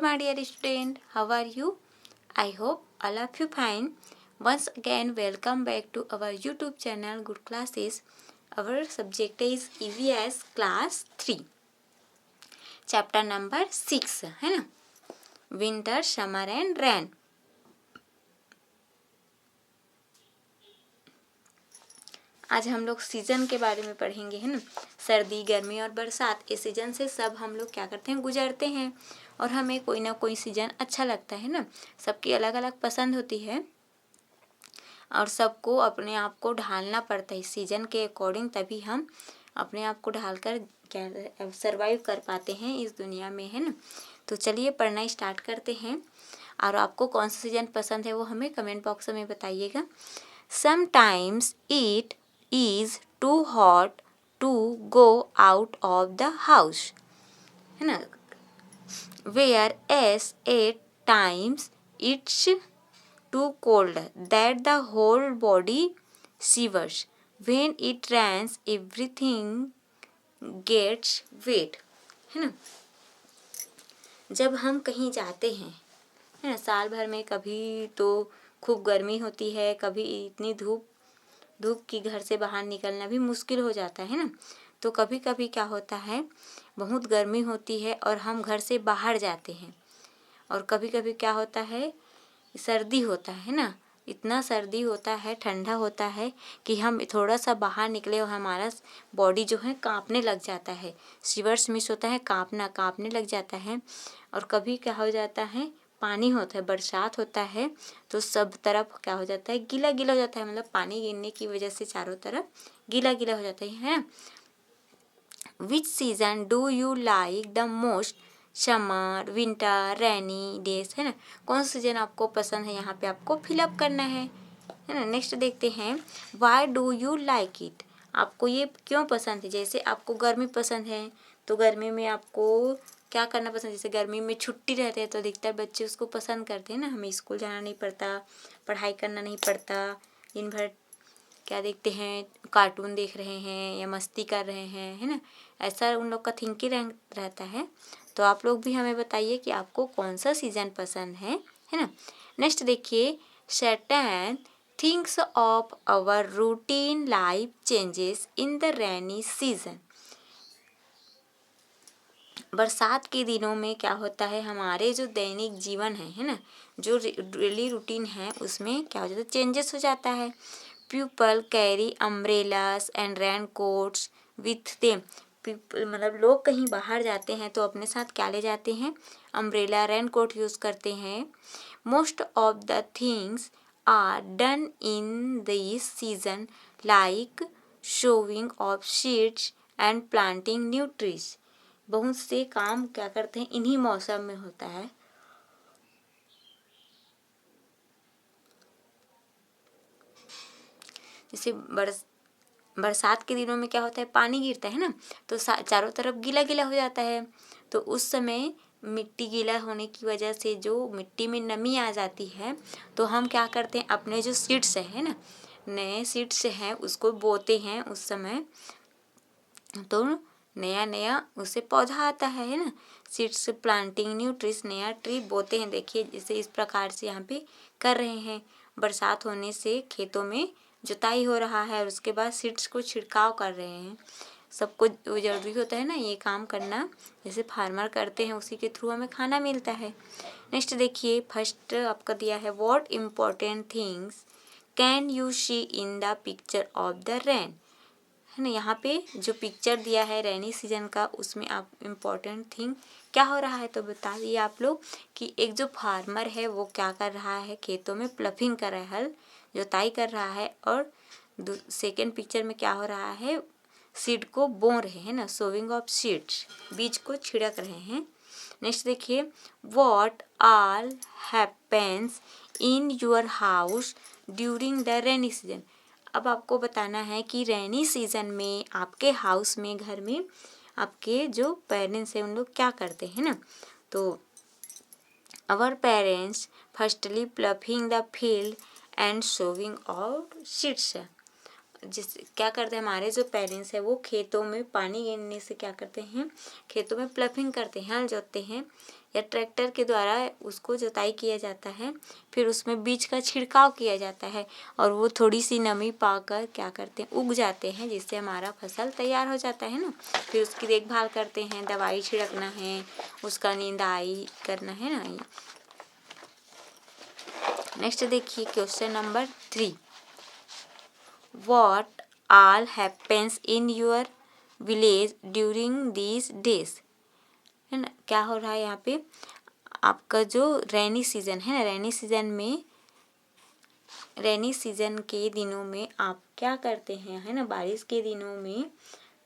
my dear student, how are you? I hope all of you fine. Once again, welcome back to our YouTube channel Good Classes. Our subject is EVS class 3. Chapter number 6 है ना, winter, summer and rain. आज हम लोग season के बारे में पढ़ेंगे है ना। सर्दी, गर्मी और बरसात, इस सीजन से सब हम लोग क्या करते हैं, गुजरते हैं। और हमें कोई ना कोई सीजन अच्छा लगता है ना। सबकी अलग अलग पसंद होती है और सबको अपने आप को ढालना पड़ता है सीजन के अकॉर्डिंग, तभी हम अपने आप को ढाल कर क्या सर्वाइव कर पाते हैं इस दुनिया में, है ना। तो चलिए पढ़ना स्टार्ट करते हैं। और आपको कौन सा सीजन पसंद है वो हमें कमेंट बॉक्स में बताइएगा। Sometimes it is too hot to go out of the house, है ना। Whereas at times it's too cold that the whole body shivers. When it rains, everything gets wet. है ना। जब हम कहीं जाते हैं, है ना, साल भर में कभी तो खूब गर्मी होती है, कभी इतनी धूप की घर से बाहर निकलना भी मुश्किल हो जाता है ना। तो कभी कभी क्या होता है, बहुत गर्मी होती है और हम घर से बाहर जाते हैं। और कभी कभी क्या होता है, सर्दी होता है ना, इतना सर्दी होता है, ठंडा होता है कि हम थोड़ा सा बाहर निकले और हमारा बॉडी जो है कांपने लग जाता है। शिवर्स मिस होता है, कांपने लग जाता है। और कभी क्या हो जाता है, पानी होता है, बरसात होता है तो सब तरफ क्या हो जाता है, गीला गीला हो जाता है। मतलब पानी गिरने की वजह से चारों तरफ गीला गीला हो जाता है ना। विच season do you like the most? Summer, winter, rainy days, है ना। कौन सा सीजन आपको पसंद है, यहाँ पे आपको फिलअप करना है ना। नेक्स्ट देखते हैं, why do you like it? आपको ये क्यों पसंद है? जैसे आपको गर्मी पसंद है तो गर्मी में आपको क्या करना पसंद है, जैसे गर्मी में छुट्टी रहते हैं तो अधिकतर बच्चे उसको पसंद करते हैं ना, हमें स्कूल जाना नहीं पड़ता, पढ़ाई करना नहीं पड़ता, दिन भर क्या देखते हैं, कार्टून देख रहे हैं या मस्ती कर रहे हैं, है ना। ऐसा उन लोग का थिंकिंग रहता है। तो आप लोग भी हमें बताइए कि आपको कौन सा सीज़न पसंद है ना। नेक्स्ट देखिए, certain things of our routine life changes in the rainy season. बरसात के दिनों में क्या होता है, हमारे जो दैनिक जीवन है ना, जो डेली रूटीन है उसमें क्या हो जाता है, चेंजेस हो जाता है। People carry umbrellas and rain quotes with them. मतलब लोग कहीं बाहर जाते हैं तो अपने साथ क्या ले जाते हैं, अम्ब्रेला, रेन कोट यूज़ करते हैं। Most of the things are done in this season like sowing of seeds and planting new trees. बहुत से काम क्या करते हैं, इन्हीं मौसम में होता है। जैसे बरसात के दिनों में क्या होता है, पानी गिरता है ना, तो चारों तरफ गीला गीला हो जाता है। तो उस समय मिट्टी गीला होने की वजह से जो मिट्टी में नमी आ जाती है, तो हम क्या करते हैं, अपने जो सीड्स है ना, नए सीड्स हैं उसको बोते हैं उस समय, तो नया नया उससे पौधा आता है ना। सीड्स प्लांटिंग न्यू ट्रीज, नया ट्री बोते हैं। देखिए जैसे इस प्रकार से यहाँ पे कर रहे हैं। बरसात होने से खेतों में जुताई हो रहा है और उसके बाद सीड्स को छिड़काव कर रहे हैं। सबको ज़रूरी होता है ना ये काम करना, जैसे फार्मर करते हैं, उसी के थ्रू हमें खाना मिलता है। नेक्स्ट देखिए, फर्स्ट आपका दिया है, what important things can you see in the picture of the rain, है ना। यहाँ पे जो पिक्चर दिया है रेनी सीजन का, उसमें आप इम्पोर्टेंट थिंग क्या हो रहा है तो बता दिए आप लोग कि एक जो फार्मर है वो क्या कर रहा है, खेतों में प्लफिंग कर रहा है, हल जोताई कर रहा है। और सेकेंड पिक्चर में क्या हो रहा है, सीड को बो रहे हैं ना, सोविंग ऑफ सीड्स, बीज को छिड़क रहे हैं। नेक्स्ट देखिए, what all happens in your house during the rainy season. अब आपको बताना है कि रेनी सीजन में आपके हाउस में, घर में आपके जो पेरेंट्स हैं उन लोग क्या करते हैं ना। तो our parents firstly ploughing the field and sowing out seeds. जिस क्या करते हैं हमारे जो पेरेंट्स है वो खेतों में पानी गिरने से क्या करते हैं, खेतों में प्लफिंग करते हैं, हल जोतते हैं या ट्रैक्टर के द्वारा उसको जुताई किया जाता है। फिर उसमें बीज का छिड़काव किया जाता है और वो थोड़ी सी नमी पाकर क्या करते हैं, उग जाते हैं, जिससे हमारा फसल तैयार हो जाता है ना। फिर उसकी देखभाल करते हैं, दवाई छिड़कना है, उसका निंदाई करना है ना। नेक्स्ट देखिए question number 3, what all happens in your village during these days, है ना। क्या हो रहा है यहाँ पे, आपका जो रेनी सीजन है ना, रेनी सीजन के दिनों में आप क्या करते हैं, है ना। बारिश के दिनों में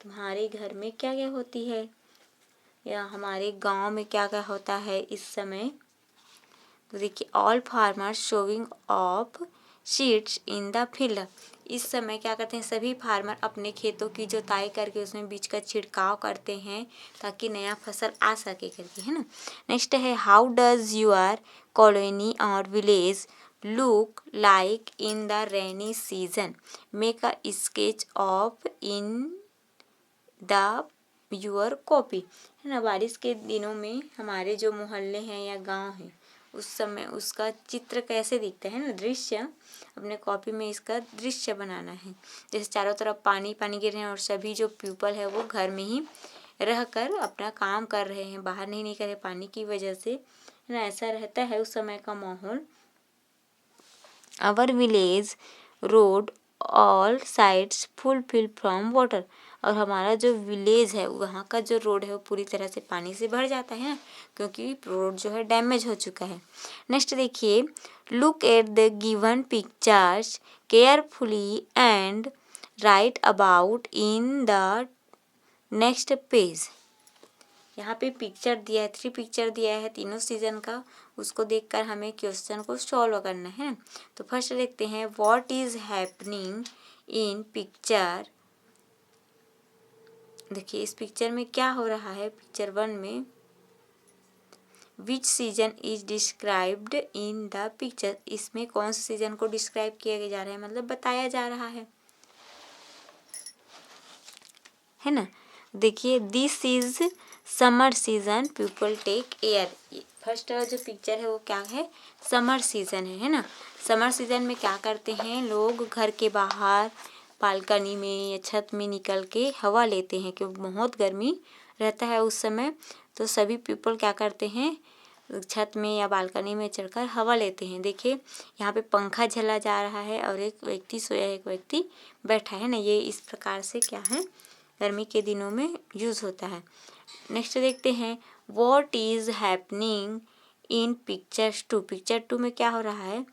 तुम्हारे घर में क्या क्या होती है या हमारे गांव में क्या क्या होता है इस समय। तो देखिए, all farmers showing of seeds in the field. इस समय क्या करते हैं, सभी फार्मर अपने खेतों की जुताई करके उसमें बीज का छिड़काव करते हैं ताकि नया फसल आ सके करके, है ना। नेक्स्ट है, हाउ डज यूर कॉलोनी और village look like in the rainy season, make a sketch of in the your copy, है ना। बारिश के दिनों में हमारे जो मोहल्ले हैं या गांव हैं उस समय उसका चित्र कैसे दिखता है ना, दृश्य, अपने कॉपी में इसका दृश्य बनाना है। जैसे चारों तरफ पानी पानी गिर रहे हैं और सभी जो पीपल है वो घर में ही रहकर अपना काम कर रहे हैं, बाहर नहीं निकल रहे पानी की वजह से, है ना। ऐसा रहता है उस समय का माहौल। Our village road all sides fulfil from water, और हमारा जो विलेज है वहाँ का जो रोड है वो पूरी तरह से पानी से भर जाता है ना, क्योंकि रोड जो है डैमेज हो चुका है। नेक्स्ट देखिए, look at the given pictures carefully and right about in the next page. यहाँ पे पिक्चर दिया है, 3 पिक्चर दिया है तीनों सीजन का, उसको देखकर हमें क्वेश्चन को सॉल्व करना है। तो फर्स्ट देखते हैं, what is happening in picture. देखिए इस पिक्चर में क्या हो रहा है, पिक्चर 1 में विच season is described in the picture, इसमें कौन से सीजन को डिस्क्राइब किया जा रहा है, मतलब बताया जा रहा है ना। देखिए, this is summer season people take air. First जो पिक्चर है वो क्या है, समर सीजन है ना। समर सीजन में क्या करते हैं लोग, घर के बाहर बालकनी में या छत में निकल के हवा लेते हैं, क्योंकि बहुत गर्मी रहता है उस समय। तो सभी पीपल क्या करते हैं, छत में या बालकनी में चढ़कर हवा लेते हैं। देखिए यहाँ पे पंखा झला जा रहा है और एक व्यक्ति सोया है, एक व्यक्ति बैठा है ना। ये इस प्रकार से क्या है, गर्मी के दिनों में यूज़ होता है। नेक्स्ट देखते हैं, what is happening in pictures 2। Picture 2 में क्या हो रहा है,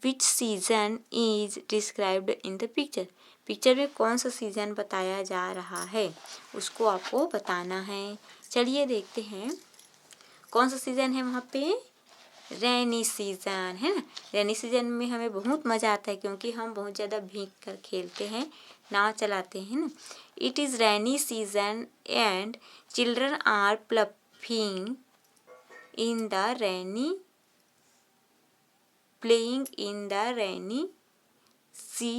विच season is described in the picture. Picture में कौन सा सीजन बताया जा रहा है उसको आपको बताना है। चलिए देखते हैं कौन सा सीजन है वहाँ पे, रेनी सीजन है ना। रेनी सीजन में हमें बहुत मज़ा आता है क्योंकि हम बहुत ज़्यादा भीग कर खेलते हैं, नाव चलाते हैं ना। It is rainy season and children are puffing in the rainy, playing in the rainy sea,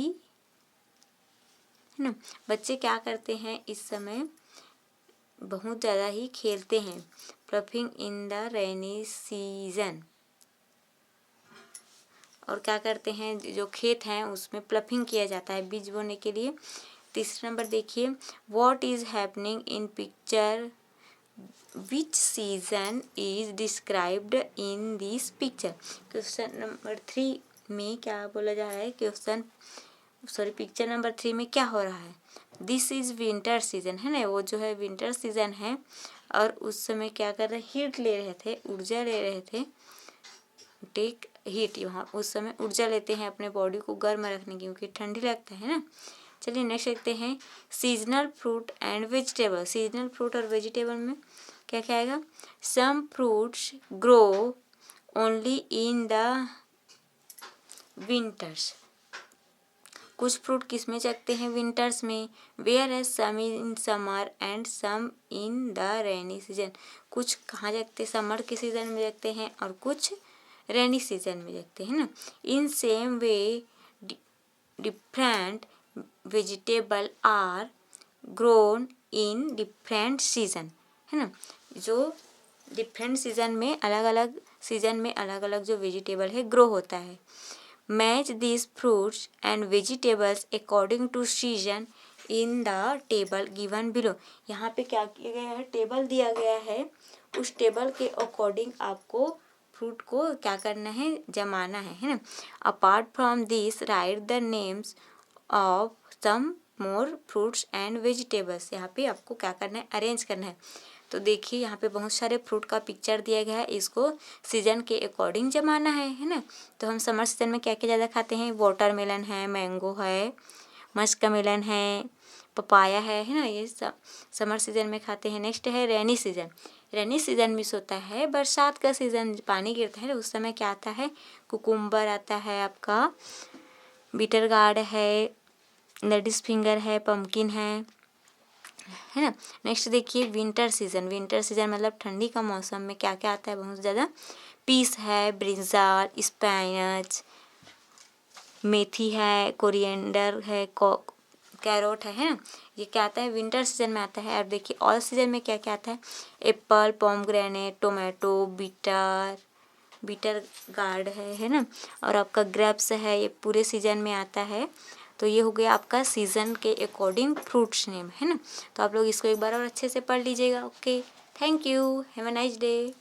है ना। बच्चे क्या करते हैं इस समय, बहुत ज़्यादा ही खेलते हैं। Ploughing in the rainy season, और क्या करते हैं, जो खेत हैं उसमें प्लफिंग किया जाता है बीज बोने के लिए। तीसरा नंबर देखिए, what is happening in picture, which season is described in this picture. Question number 3 में क्या बोला जा रहा है, पिक्चर नंबर 3 में क्या हो रहा है, दिस इज़ विंटर सीजन है ना। वो जो है विंटर सीजन है और उस समय क्या कर रहे, हीट ले रहे थे, ऊर्जा ले रहे थे, टेक हीट। यहाँ उस समय ऊर्जा लेते हैं अपने बॉडी को गर्म रखने की, क्योंकि ठंडी लगता है ना। चलिए नेक्स्ट देखते हैं, seasonal fruit and vegetable. Seasonal fruit और वेजिटेबल में क्या क्या आएगा, some fruits grow only in the winters. कुछ फ्रूट किस में जगते हैं, विंटर्स में। Whereas some in summer and some in the rainy season. कुछ कहाँ जगते, समर के सीजन में जगते हैं और कुछ रेनी सीजन में जगते हैं ना। In same way different vegetable are grown in different season, है ना। जो डिफरेंट सीजन में अलग अलग जो वेजिटेबल है ग्रो होता है। Match this fruits and vegetables according to season in the table given below. यहाँ पे क्या किया गया है, टेबल दिया गया है, उस टेबल के अकॉर्डिंग आपको फ्रूट को क्या करना है, जमाना है ना। Apart from this write the names of some more fruits and vegetables. यहाँ पे आपको क्या करना है, अरेंज करना है। तो देखिए यहाँ पे बहुत सारे फ्रूट का पिक्चर दिया गया है, इसको सीजन के अकॉर्डिंग जमाना है ना। तो हम समर सीजन में क्या क्या ज़्यादा खाते हैं, वाटरमेलन है, मैंगो है, मस्कमेलन है, पपाया है ना, ये सब समर सीजन में खाते हैं। नेक्स्ट है rainy season. Rainy season miss होता है बरसात का सीजन, पानी गिरता है उस समय क्या आता है, कुकुम्बर आता है, आपका बीटर गार्ड है, लेडीज फिंगर है, पम्पकिन है ना। नेक्स्ट देखिए विंटर सीजन। विंटर सीजन मतलब ठंडी का मौसम में क्या क्या आता है, बहुत ज़्यादा पीस है, ब्रिंजाल, स्पाइनच, मेथी है, कोरिएंडर है, कैरोट है ना। ये क्या आता है, विंटर सीजन में आता है। और देखिए ऑल सीजन में क्या क्या आता है, apple, pomegranate, tomato, bitter gourd है ना। और आपका ग्रेप्स है, ये पूरे सीजन में आता है। तो ये हो गया आपका सीज़न के अकॉर्डिंग फ्रूट्स नेम, है ना। तो आप लोग इसको एक बार और अच्छे से पढ़ लीजिएगा। Okay, thank you, have a nice day.